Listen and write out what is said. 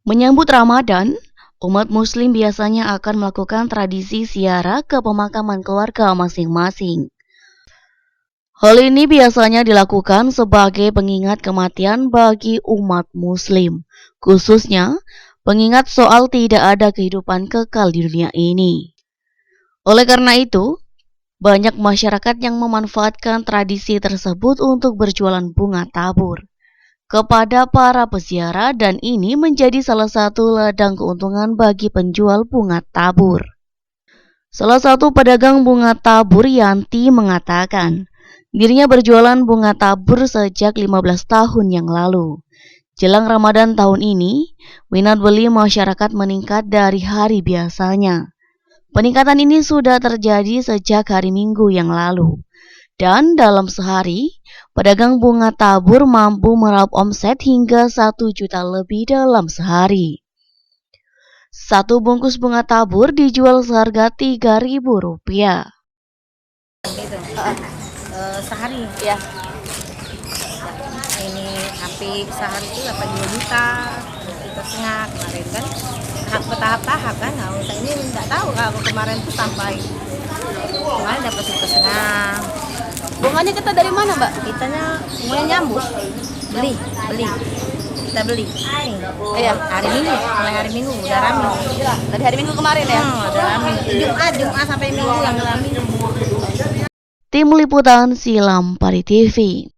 Menyambut Ramadan, umat Muslim biasanya akan melakukan tradisi ziarah ke pemakaman keluarga masing-masing. Hal ini biasanya dilakukan sebagai pengingat kematian bagi umat Muslim, khususnya pengingat soal tidak ada kehidupan kekal di dunia ini. Oleh karena itu, banyak masyarakat yang memanfaatkan tradisi tersebut untuk berjualan bunga tabur kepada para peziarah, dan ini menjadi salah satu ladang keuntungan bagi penjual bunga tabur. Salah satu pedagang bunga tabur, Yanti, mengatakan dirinya berjualan bunga tabur sejak 15 tahun yang lalu. Jelang Ramadan tahun ini, minat beli masyarakat meningkat dari hari biasanya. Peningkatan ini sudah terjadi sejak hari Minggu yang lalu. Dan dalam sehari, pedagang bunga tabur mampu meraup omset hingga 1 juta lebih dalam sehari. Satu bungkus bunga tabur dijual seharga Rp3.000. Sehari ya. Ini hampir sehari itu dapat 2 juta, 1,5 juta kemarin kan. Bertahap-tahap kan. Nah, saya ini nggak tahu kalau kemarin tuh sampai kemarin dapat 1,5 juta. Bunganya kita dari mana, Mbak? Kitanya mulai nyambut, beli. Kita beli. Iya. Hari Minggu, mulai hari Minggu udah rame. Dari hari Minggu kemarin ya? Udah rame. Jumat sampai Minggu yang rame. Tim Liputan Silam Pari TV.